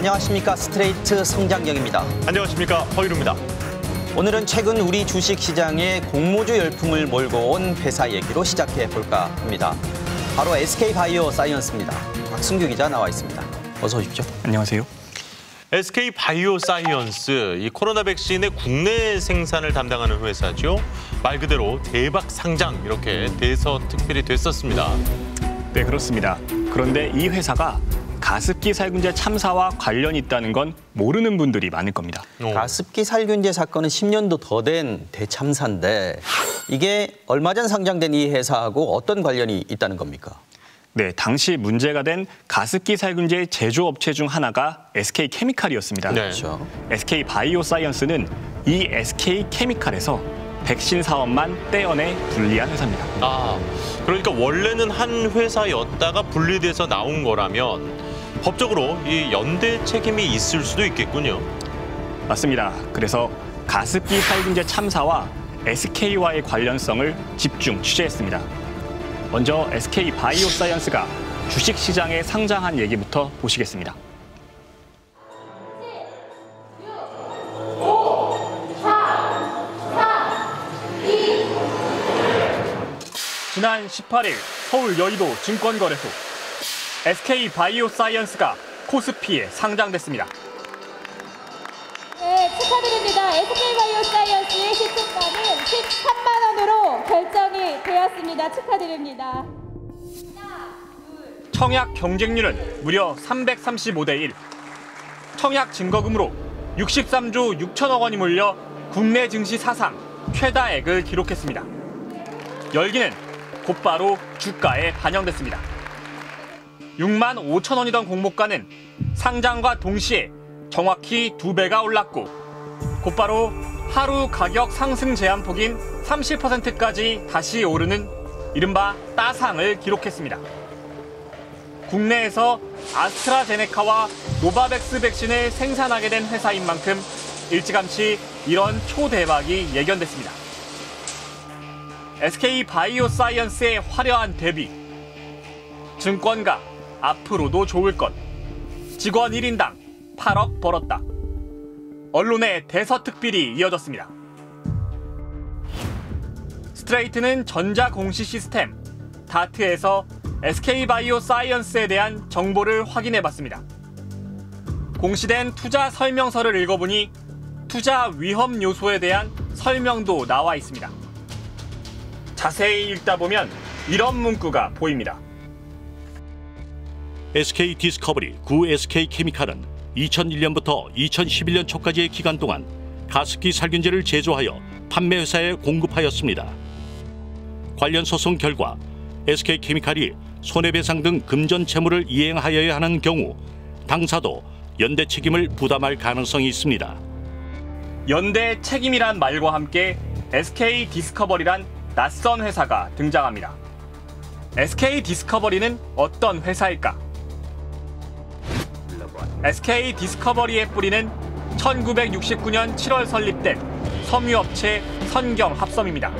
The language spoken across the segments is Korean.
안녕하십니까. 스트레이트 성장경입니다. 안녕하십니까. 허유루입니다. 오늘은 최근 우리 주식시장에 공모주 열풍을 몰고 온 회사 얘기로 시작해 볼까 합니다. 바로 SK바이오사이언스입니다. 박승규 기자 나와 있습니다. 어서 오십시오. 안녕하세요. SK바이오사이언스, 이 코로나 백신의 국내 생산을 담당하는 회사죠. 말 그대로 대박 상장, 이렇게 대서특필이 됐었습니다. 네, 그렇습니다. 그런데 이 회사가 가습기 살균제 참사와 관련이 있다는 건 모르는 분들이 많을 겁니다. 가습기 살균제 사건은 10년도 더 된 대참사인데 이게 얼마 전 상장된 이 회사하고 어떤 관련이 있다는 겁니까? 네, 당시 문제가 된 가습기 살균제 제조업체 중 하나가 SK케미칼이었습니다. 네. 그렇죠. SK바이오사이언스는 이 SK케미칼에서 백신 사업만 떼어내 분리한 회사입니다. 그러니까 원래는 한 회사였다가 분리돼서 나온 거라면 법적으로 이 연대 책임이 있을 수도 있겠군요. 맞습니다. 그래서 가습기 살균제 참사와 SK와의 관련성을 집중 취재했습니다. 먼저 SK바이오사이언스가 주식시장에 상장한 얘기부터 보시겠습니다. 지난 18일 서울 여의도 증권거래소 SK바이오사이언스가 코스피에 상장됐습니다. 네, 축하드립니다. SK바이오사이언스의 시총가는 13만 원으로 결정이 되었습니다. 축하드립니다. 청약 경쟁률은 무려 335대 1. 청약 증거금으로 63조 6천억 원이 몰려 국내 증시 사상 최다액을 기록했습니다. 열기는 곧바로 주가에 반영됐습니다. 6만 5천 원이던 공모가는 상장과 동시에 정확히 2배가 올랐고 곧바로 하루 가격 상승 제한폭인 30%까지 다시 오르는 이른바 따상을 기록했습니다. 국내에서 아스트라제네카와 노바백스 백신을 생산하게 된 회사인 만큼 일찌감치 이런 초대박이 예견됐습니다. SK바이오사이언스의 화려한 데뷔. 증권가 앞으로도 좋을 것. 직원 1인당 8억 벌었다. 언론의 대서특필이 이어졌습니다. 스트레이트는 전자공시 시스템 다트에서 SK바이오사이언스에 대한 정보를 확인해봤습니다. 공시된 투자 설명서를 읽어보니 투자 위험 요소에 대한 설명도 나와 있습니다. 자세히 읽다 보면 이런 문구가 보입니다. SK디스커버리, 구 SK케미칼은 2001년부터 2011년 초까지의 기간 동안 가습기 살균제를 제조하여 판매 회사에 공급하였습니다. 관련 소송 결과 SK케미칼이 손해배상 등 금전 채무를 이행하여야 하는 경우 당사도 연대 책임을 부담할 가능성이 있습니다. 연대 책임이란 말과 함께 SK디스커버리란 낯선 회사가 등장합니다. SK디스커버리는 어떤 회사일까? SK디스커버리의 뿌리는 1969년 7월 설립된 섬유업체 선경합섬입니다.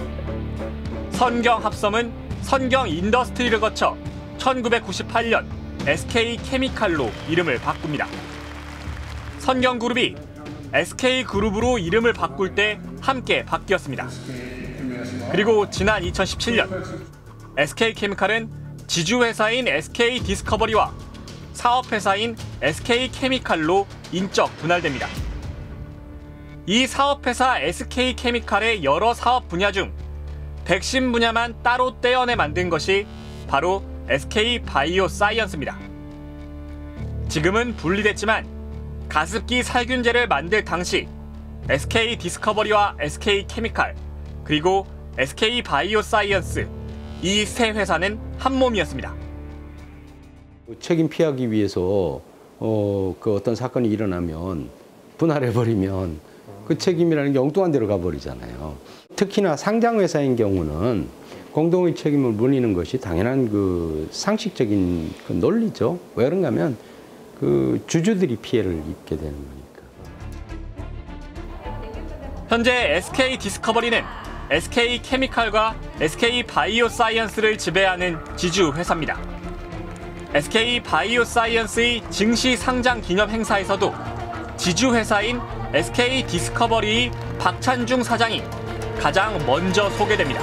선경합섬은 선경인더스트리를 거쳐 1998년 SK케미칼로 이름을 바꿉니다. 선경그룹이 SK그룹으로 이름을 바꿀 때 함께 바뀌었습니다. 그리고 지난 2017년 SK케미칼은 지주회사인 SK디스커버리와 사업회사인 SK케미칼로 인적 분할됩니다. 이 사업회사 SK케미칼의 여러 사업 분야 중 백신 분야만 따로 떼어내 만든 것이 바로 SK바이오사이언스입니다. 지금은 분리됐지만 가습기 살균제를 만들 당시 SK디스커버리와 SK케미칼 그리고 SK바이오사이언스 이 세 회사는 한 몸이었습니다. 책임 피하기 위해서 그 어떤 사건이 일어나면 분할해버리면 그 책임이라는 게 엉뚱한 데로 가버리잖아요. 특히나 상장회사인 경우는 공동의 책임을 물리는 것이 당연한 그 상식적인 그 논리죠. 왜 그런가 하면 그 주주들이 피해를 입게 되는 거니까. 현재 SK디스커버리는 SK케미칼과 SK바이오사이언스를 지배하는 지주 회사입니다. SK 바이오사이언스의 증시 상장 기념 행사에서도 지주 회사인 SK 디스커버리의 박찬중 사장이 가장 먼저 소개됩니다.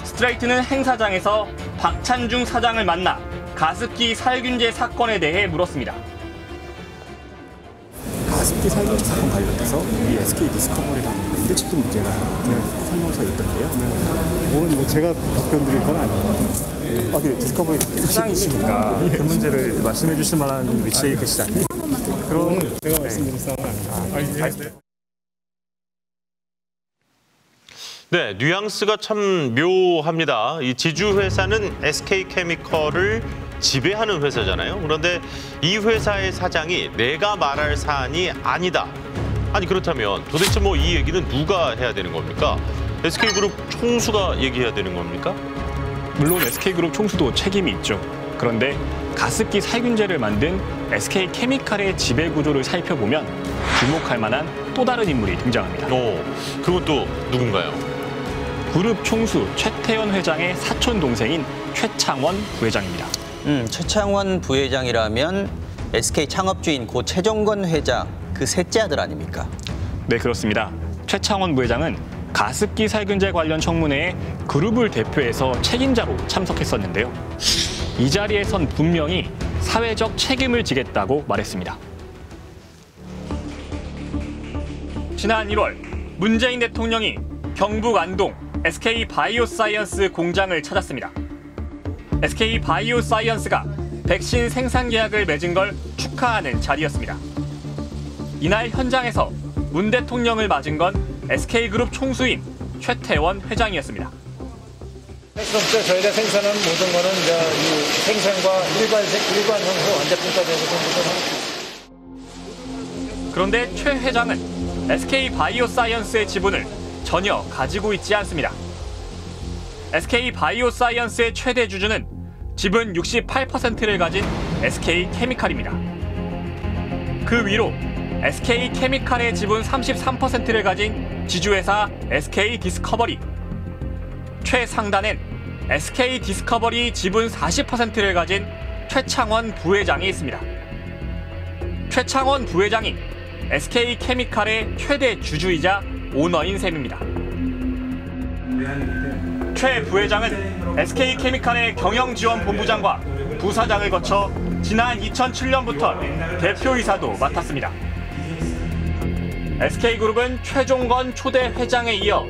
스트레이트는 행사장에서 박찬중 사장을 만나 가습기 살균제 사건에 대해 물었습니다. 가습기 살균제 사건 관련돼서 이 SK 디스커버리랑 연대측도 문제가 설명서에 있던데요. 뭐 제가 답변드릴 건 아니에요. 디스커버리 사장이시니까 그 문제를 말씀해 주실 만한 위치에 계시지 않나요? 그럼 제가 말씀드릴 사항은 아닙니다. 네, 뉘앙스가 참 묘합니다. 이 지주 회사는 SK케미컬을 지배하는 회사잖아요. 그런데 이 회사의 사장이 내가 말할 사안이 아니다. 아니 그렇다면 도대체 뭐 이 얘기는 누가 해야 되는 겁니까? SK그룹 총수가 얘기해야 되는 겁니까? 물론 SK그룹 총수도 책임이 있죠. 그런데 가습기 살균제를 만든 SK케미칼의 지배 구조를 살펴보면 주목할 만한 또 다른 인물이 등장합니다. 그건 또 누군가요? 그룹 총수 최태원 회장의 사촌 동생인 최창원 부회장입니다. 최창원 부회장이라면 SK 창업주인 고 최종건 회장 그 셋째 아들 아닙니까? 네, 그렇습니다. 최창원 부회장은 가습기 살균제 관련 청문회에 그룹을 대표해서 책임자로 참석했었는데요. 이 자리에선 분명히 사회적 책임을 지겠다고 말했습니다. 지난 1월 문재인 대통령이 경북 안동 SK 바이오사이언스 공장을 찾았습니다. SK 바이오사이언스가 백신 생산 계약을 맺은 걸 축하하는 자리였습니다. 이날 현장에서 문 대통령을 맞은 건 SK그룹 총수인 최태원 회장이었습니다. 핵심부터 저희가 생산하는 모든 거는 이제 이 생산과 일관 형성 완제품까지 해서 그런데 최 회장은 SK 바이오사이언스의 지분을 전혀 가지고 있지 않습니다. SK 바이오사이언스의 최대 주주는 지분 68%를 가진 SK케미칼입니다. 그 위로 SK케미칼의 지분 33%를 가진 지주회사 SK 디스커버리, 최상단엔 SK 디스커버리 지분 40%를 가진 최창원 부회장이 있습니다. 최창원 부회장이 SK케미칼의 최대 주주이자 오너인 셈입니다. 최 부회장은 SK케미칼의 경영지원본부장과 부사장을 거쳐 지난 2007년부터 대표이사도 맡았습니다. SK그룹은 최종건 초대 회장에 이어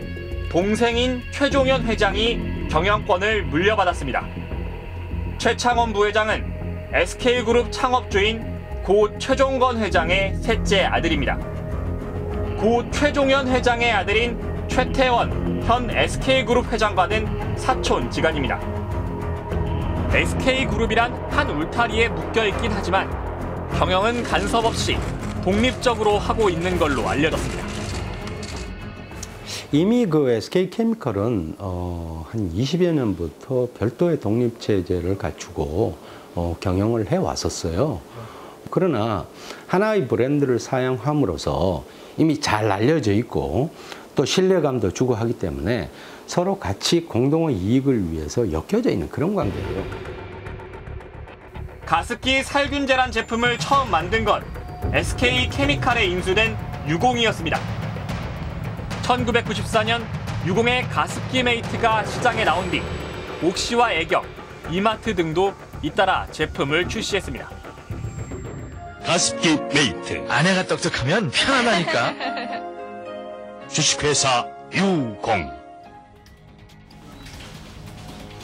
동생인 최종현 회장이 경영권을 물려받았습니다. 최창원 부회장은 SK그룹 창업주인 고 최종건 회장의 셋째 아들입니다. 고 최종현 회장의 아들인 최태원 현 SK그룹 회장과는 사촌지간입니다. SK그룹이란 한 울타리에 묶여있긴 하지만 경영은 간섭 없이 독립적으로 하고 있는 걸로 알려졌습니다. 이미 그 SK케미칼은 한 20여 년부터 별도의 독립체제를 갖추고 경영을 해왔었어요. 그러나 하나의 브랜드를 사용함으로써 이미 잘 알려져 있고 또 신뢰감도 주고 하기 때문에 서로 같이 공동의 이익을 위해서 엮여져 있는 그런 관계예요. 가습기 살균제란 제품을 처음 만든 건 SK케미칼에 인수된 유공이었습니다. 1994년 유공의 가습기 메이트가 시장에 나온 뒤 옥시와 애경, 이마트 등도 잇따라 제품을 출시했습니다. 가습기 메이트. 아내가 똑똑하면 편하다니까. 주식회사 유공.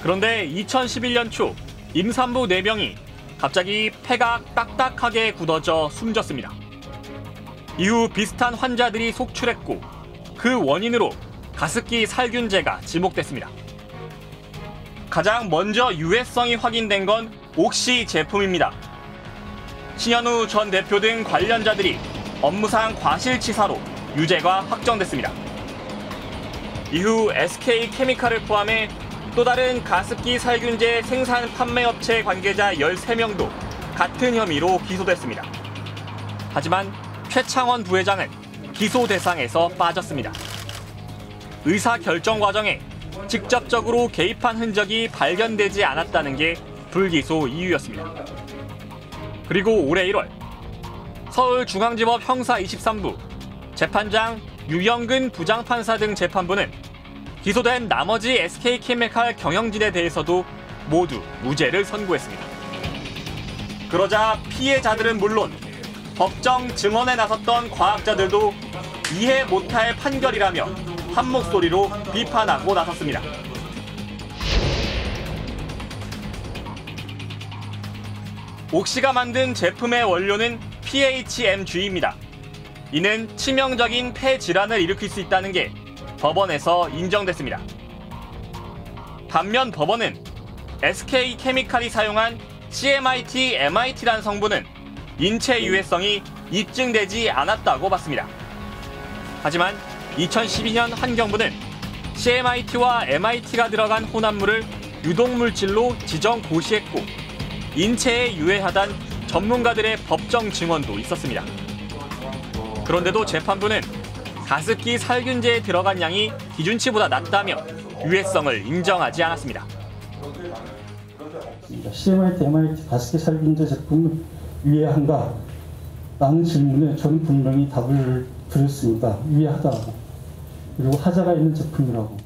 그런데 2011년 초 임산부 4명이 갑자기 폐가 딱딱하게 굳어져 숨졌습니다. 이후 비슷한 환자들이 속출했고 그 원인으로 가습기 살균제가 지목됐습니다. 가장 먼저 유해성이 확인된 건 옥시 제품입니다. 신현우 전 대표 등 관련자들이 업무상 과실치사로 유죄가 확정됐습니다. 이후 SK케미칼을 포함해 또 다른 가습기 살균제 생산 판매업체 관계자 13명도 같은 혐의로 기소됐습니다. 하지만 최창원 부회장은 기소 대상에서 빠졌습니다. 의사 결정 과정에 직접적으로 개입한 흔적이 발견되지 않았다는 게 불기소 이유였습니다. 그리고 올해 1월 서울중앙지법 형사 23부 재판장 유영근 부장판사 등 재판부는 기소된 나머지 SK케미칼 경영진에 대해서도 모두 무죄를 선고했습니다. 그러자 피해자들은 물론 법정 증언에 나섰던 과학자들도 이해 못할 판결이라며 한 목소리로 비판하고 나섰습니다. 옥시가 만든 제품의 원료는 PHMG입니다. 이는 치명적인 폐 질환을 일으킬 수 있다는 게 법원에서 인정됐습니다. 반면 법원은 SK케미칼이 사용한 CMIT, MIT란 성분은 인체 유해성이 입증되지 않았다고 봤습니다. 하지만 2012년 환경부는 CMIT와 MIT가 들어간 혼합물을 유독물질로 지정 고시했고 인체에 유해하단 전문가들의 법정 증언도 있었습니다. 그런데도 재판부는 가습기 살균제에 들어간 양이 기준치보다 낮다며 유해성을 인정하지 않았습니다. CMIT, MIT 가습기 살균제 제품을 유해한가? 라는 질문에 저는 분명히 답을 드렸습니다. 유해하다고. 그리고 하자가 있는 제품이라고.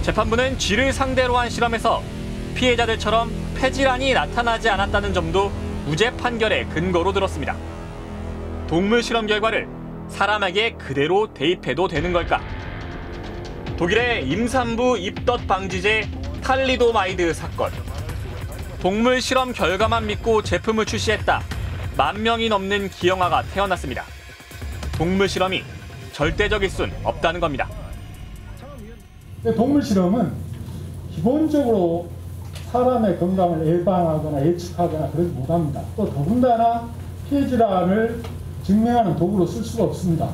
재판부는 쥐를 상대로 한 실험에서 피해자들처럼 폐질환이 나타나지 않았다는 점도 무죄 판결의 근거로 들었습니다. 동물 실험 결과를 사람에게 그대로 대입해도 되는 걸까? 독일의 임산부 입덧 방지제 탈리도마이드 사건. 동물 실험 결과만 믿고 제품을 출시했다. 10,000명이 넘는 기형아가 태어났습니다. 동물 실험이 절대적일 순 없다는 겁니다. 동물 실험은 기본적으로 사람의 건강을 예방하거나 예측하거나 그러지 못합니다. 또 더군다나 피해 질환을 증명하는 도구로 쓸 수가 없습니다.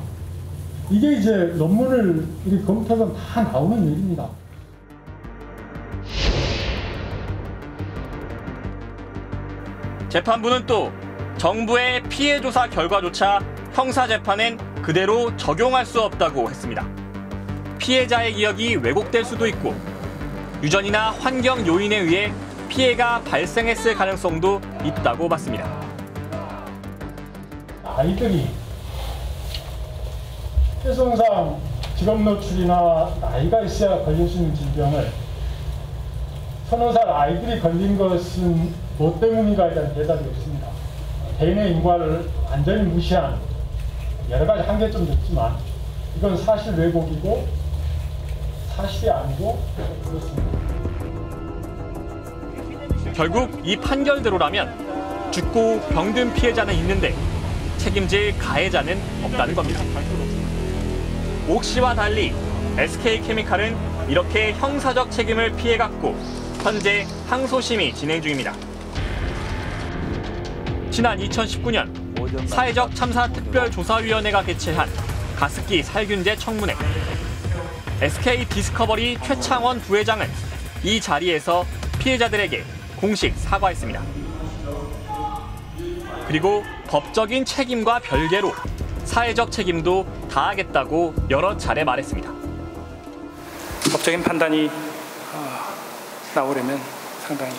이게 이제 논문을 이렇게 검토하면 다 나오는 일입니다. 재판부는 또 정부의 피해 조사 결과조차 형사 재판엔 그대로 적용할 수 없다고 했습니다. 피해자의 기억이 왜곡될 수도 있고 유전이나 환경 요인에 의해 피해가 발생했을 가능성도 있다고 봤습니다. 아이들이 폐손상, 직업 노출이나 나이가 있어야 걸릴 수 있는 질병을 30살 아이들이 걸린 것은 뭐 때문인가에 대한 대답이 없습니다. 개인의 인과를 완전히 무시한 여러 가지 한계점도 있지만 이건 사실 왜곡이고 사실이 아니고 그렇습니다. 결국 이 판결대로라면 죽고 병든 피해자는 있는데 책임질 가해자는 없다는 겁니다. 옥시와 달리 SK케미칼은 이렇게 형사적 책임을 피해갔고 현재 항소심이 진행 중입니다. 지난 2019년 사회적 참사 특별조사위원회가 개최한 가습기 살균제 청문회. SK 디스커버리 최창원 부회장은 이 자리에서 피해자들에게 공식 사과했습니다. 그리고 법적인 책임과 별개로 사회적 책임도 다하겠다고 여러 차례 말했습니다. 법적인 판단이 나오려면 상당히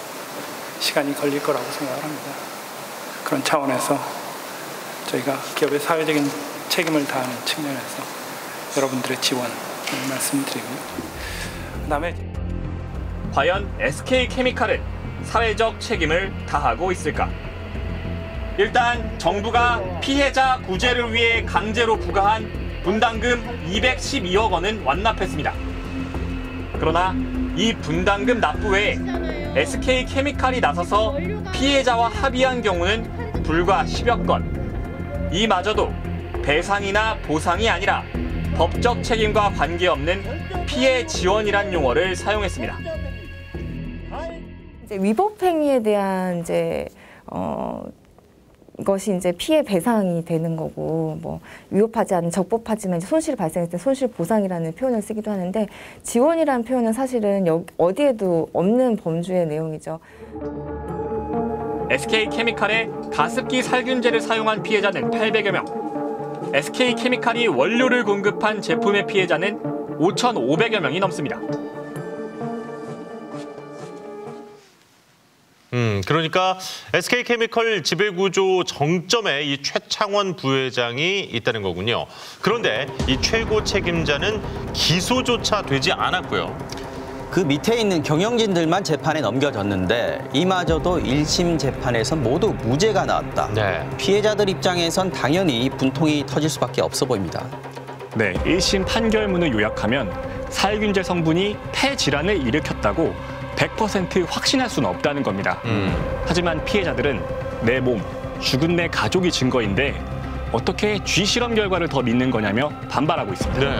시간이 걸릴 거라고 생각을 합니다. 그런 차원에서 저희가 기업의 사회적인 책임을 다하는 측면에서 여러분들의 지원을 말씀드리고 그다음에 과연 SK케미칼은 사회적 책임을 다하고 있을까? 일단 정부가 피해자 구제를 위해 강제로 부과한 분담금 212억 원은 완납했습니다. 그러나 이 분담금 납부 외에 SK케미칼이 나서서 피해자와 합의한 경우는 불과 10여 건. 이마저도 배상이나 보상이 아니라 법적 책임과 관계없는 피해 지원이란 용어를 사용했습니다. 이제 위법 행위에 대한 것이 이제 피해 배상이 되는 거고, 뭐 위법하지 않은 적법하지만 이제 손실이 발생했을 때 손실 보상이라는 표현을 쓰기도 하는데, 지원이라는 표현은 사실은 어디에도 없는 범주의 내용이죠. SK케미칼의 가습기 살균제를 사용한 피해자는 800여 명. SK케미칼이 원료를 공급한 제품의 피해자는 5,500여 명이 넘습니다. 그러니까 SK케미컬 지배구조 정점에 이 최창원 부회장이 있다는 거군요. 그런데 이 최고 책임자는 기소조차 되지 않았고요. 그 밑에 있는 경영진들만 재판에 넘겨졌는데 이마저도 1심 재판에서 모두 무죄가 나왔다. 네. 피해자들 입장에선 당연히 분통이 터질 수밖에 없어 보입니다. 네, 1심 판결문을 요약하면 살균제 성분이 폐질환을 일으켰다고 100% 확신할 수는 없다는 겁니다. 하지만 피해자들은 내 몸, 죽은 내 가족이 증거인데 어떻게 쥐실험 결과를 더 믿는 거냐며 반발하고 있습니다. 네.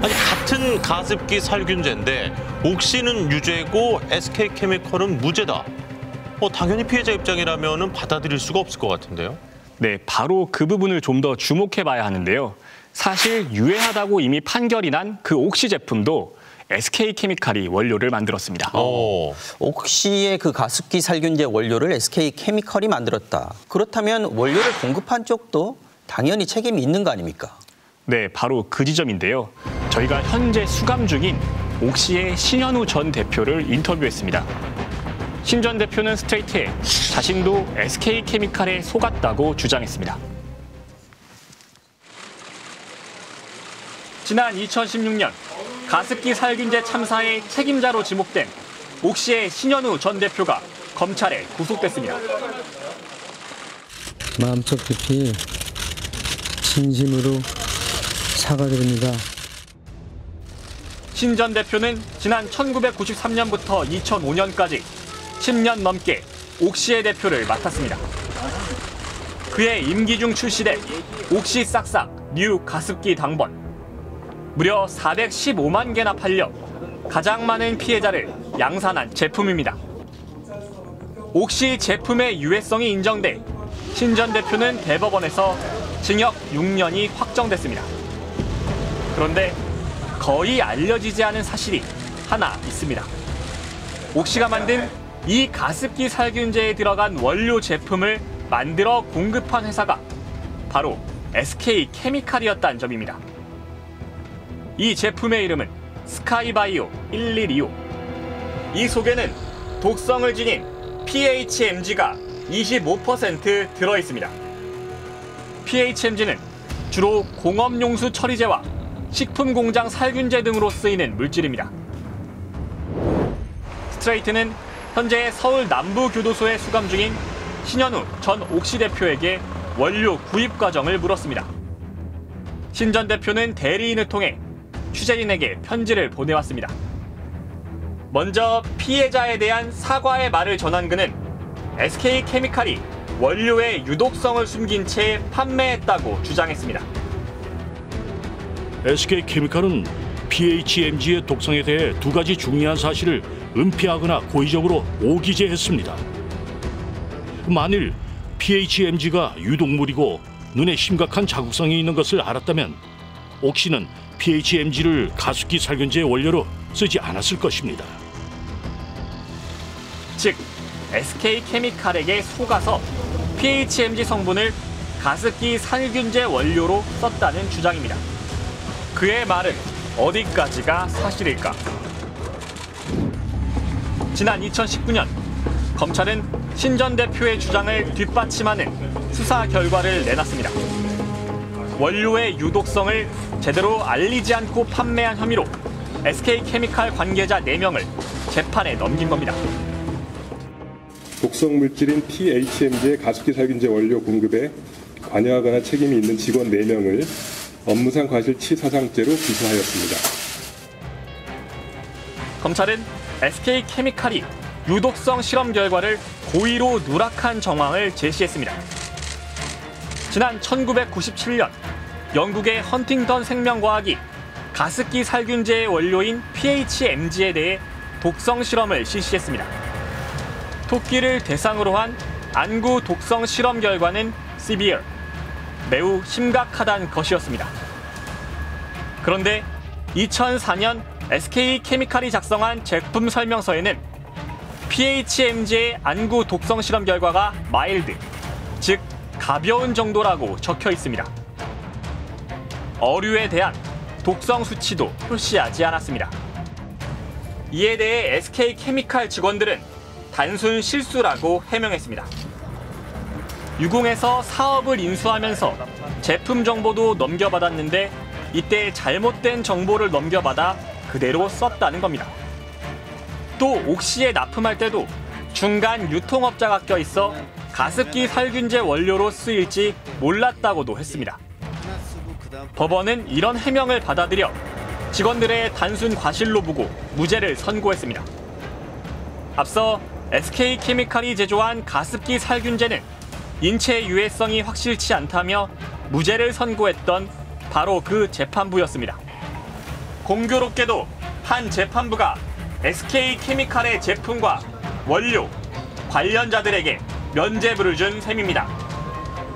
아니 같은 가습기 살균제인데 옥시는 유죄고 SK케미컬은 무죄다. 당연히 피해자 입장이라면 받아들일 수가 없을 것 같은데요. 네, 바로 그 부분을 좀 더 주목해봐야 하는데요. 사실 유해하다고 이미 판결이 난 그 옥시 제품도 SK케미칼이 원료를 만들었습니다. 옥시의 그 가습기 살균제 원료를 SK케미칼이 만들었다. 그렇다면 원료를 공급한 쪽도 당연히 책임이 있는 거 아닙니까? 네, 바로 그 지점인데요. 저희가 현재 수감 중인 옥시의 신현우 전 대표를 인터뷰했습니다. 신 전 대표는 스트레이트에 자신도 SK케미칼에 속았다고 주장했습니다. 지난 2016년 가습기 살균제 참사의 책임자로 지목된 옥시의 신현우 전 대표가 검찰에 구속됐습니다. 마음속 깊이 진심으로 사과드립니다. 신 전 대표는 지난 1993년부터 2005년까지 10년 넘게 옥시의 대표를 맡았습니다. 그의 임기 중 출시된 옥시 싹싹 뉴 가습기 당번. 무려 415만 개나 팔려 가장 많은 피해자를 양산한 제품입니다. 옥시 제품의 유해성이 인정돼 신 전 대표는 대법원에서 징역 6년이 확정됐습니다. 그런데 거의 알려지지 않은 사실이 하나 있습니다. 옥시가 만든 이 가습기 살균제에 들어간 원료 제품을 만들어 공급한 회사가 바로 SK케미칼이었다는 점입니다. 이 제품의 이름은 스카이바이오 1125. 이 속에는 독성을 지닌 PHMG가 25% 들어있습니다. PHMG는 주로 공업용수 처리제와 식품 공장 살균제 등으로 쓰이는 물질입니다. 스트레이트는 현재 서울 남부교도소에 수감 중인 신현우 전 옥시 대표에게 원료 구입 과정을 물었습니다. 신 전 대표는 대리인을 통해 취재진에게 편지를 보내왔습니다. 먼저 피해자에 대한 사과의 말을 전한 그는 SK케미칼이 원료의 유독성을 숨긴 채 판매했다고 주장했습니다. SK케미칼은 PHMG의 독성에 대해 두 가지 중요한 사실을 은폐하거나 고의적으로 오기재했습니다. 만일 PHMG가 유독물이고 눈에 심각한 자극성이 있는 것을 알았다면 옥시는 PHMG를 가습기 살균제 원료로 쓰지 않았을 것입니다. 즉, SK케미칼에게 속아서 PHMG 성분을 가습기 살균제 원료로 썼다는 주장입니다. 그의 말은 어디까지가 사실일까? 지난 2019년 검찰은 신 전 대표의 주장을 뒷받침하는 수사 결과를 내놨습니다. 원료의 유독성을 제대로 알리지 않고 판매한 혐의로 SK케미칼 관계자 4명을 재판에 넘긴 겁니다. 독성 물질인 PHMG의 가습기 살균제 원료 공급에 관여하거나 책임이 있는 직원 4명을 업무상 과실치사상죄로 기소하였습니다. 검찰은 SK케미칼이 유독성 실험 결과를 고의로 누락한 정황을 제시했습니다. 지난 1997년 영국의 헌팅턴 생명과학이 가습기 살균제의 원료인 PHMG에 대해 독성 실험을 실시했습니다. 토끼를 대상으로 한 안구 독성 실험 결과는 severe, 매우 심각하다는 것이었습니다. 그런데 2004년 SK케미칼이 작성한 제품 설명서에는 PHMG의 안구 독성 실험 결과가 mild, 즉 가벼운 정도라고 적혀 있습니다. 어류에 대한 독성 수치도 표시하지 않았습니다. 이에 대해 SK케미칼 직원들은 단순 실수라고 해명했습니다. 유공에서 사업을 인수하면서 제품 정보도 넘겨받았는데 이때 잘못된 정보를 넘겨받아 그대로 썼다는 겁니다. 또 옥시에 납품할 때도 중간 유통업자가 껴있어 가습기 살균제 원료로 쓰일지 몰랐다고도 했습니다. 법원은 이런 해명을 받아들여 직원들의 단순 과실로 보고 무죄를 선고했습니다. 앞서 SK케미칼이 제조한 가습기 살균제는 인체 유해성이 확실치 않다며 무죄를 선고했던 바로 그 재판부였습니다. 공교롭게도 한 재판부가 SK케미칼의 제품과 원료, 관련자들에게 면죄부를 준 셈입니다.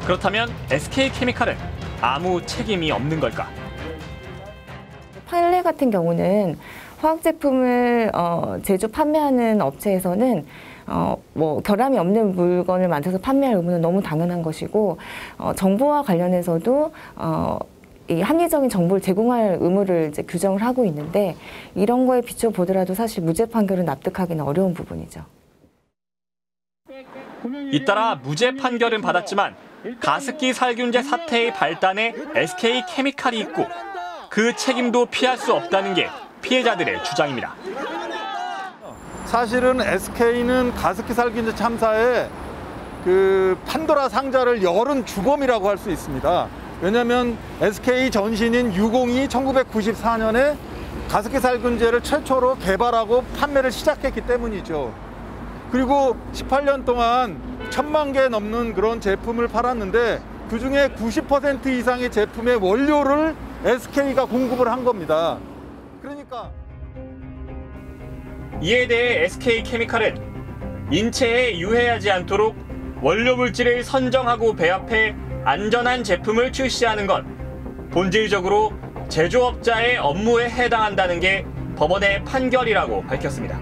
그렇다면 SK케미칼은 아무 책임이 없는 걸까? 판례 같은 경우는 화학 제품을 제조 판매하는 업체에서는 결함이 없는 물건을 만들어서 판매할 의무는 너무 당연한 것이고 정보와 관련해서도 이 합리적인 정보를 제공할 의무를 이제 규정을 하고 있는데 이런 거에 비춰 보더라도 사실 무죄 판결은 납득하기는 어려운 부분이죠. 잇따라 무죄 판결은 받았지만 가습기 살균제 사태의 발단에 SK케미칼이 있고 그 책임도 피할 수 없다는 게 피해자들의 주장입니다. 사실은 SK는 가습기 살균제 참사에 그 판도라 상자를 열은 주범이라고 할 수 있습니다. 왜냐하면 SK 전신인 유공이 1994년에 가습기 살균제를 최초로 개발하고 판매를 시작했기 때문이죠. 그리고 18년 동안 1000만 개 넘는 그런 제품을 팔았는데 그중에 90% 이상의 제품의 원료를 SK가 공급을 한 겁니다. 그러니까 이에 대해 SK케미칼은 인체에 유해하지 않도록 원료 물질을 선정하고 배합해 안전한 제품을 출시하는 건 본질적으로 제조업자의 업무에 해당한다는 게 법원의 판결이라고 밝혔습니다.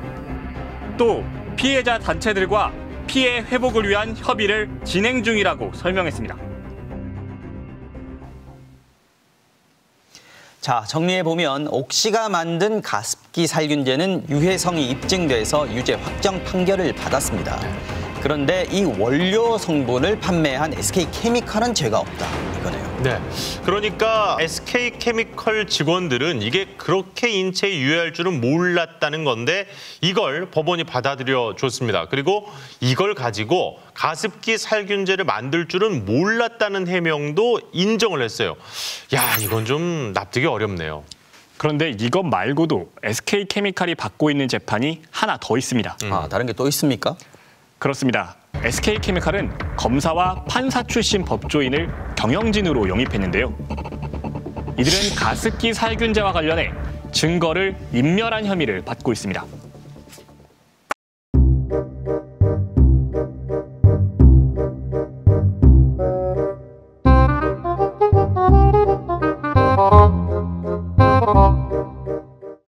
또 피해자 단체들과 피해 회복을 위한 협의를 진행 중이라고 설명했습니다. 자, 정리해보면 옥시가 만든 가습기 살균제는 유해성이 입증돼서 유죄 확정 판결을 받았습니다. 그런데 이 원료 성분을 판매한 SK케미칼은 죄가 없다, 이거네요. 네, 그러니까 SK케미칼 직원들은 이게 그렇게 인체에 유해할 줄은 몰랐다는 건데 이걸 법원이 받아들여 줬습니다. 그리고 이걸 가지고 가습기 살균제를 만들 줄은 몰랐다는 해명도 인정을 했어요. 야, 이건 좀 납득이 어렵네요. 그런데 이것 말고도 SK케미칼이 받고 있는 재판이 하나 더 있습니다. 다른 게 또 있습니까? 그렇습니다. SK케미칼은 검사와 판사 출신 법조인을 경영진으로 영입했는데요. 이들은 가습기 살균제와 관련해 증거를 인멸한 혐의를 받고 있습니다.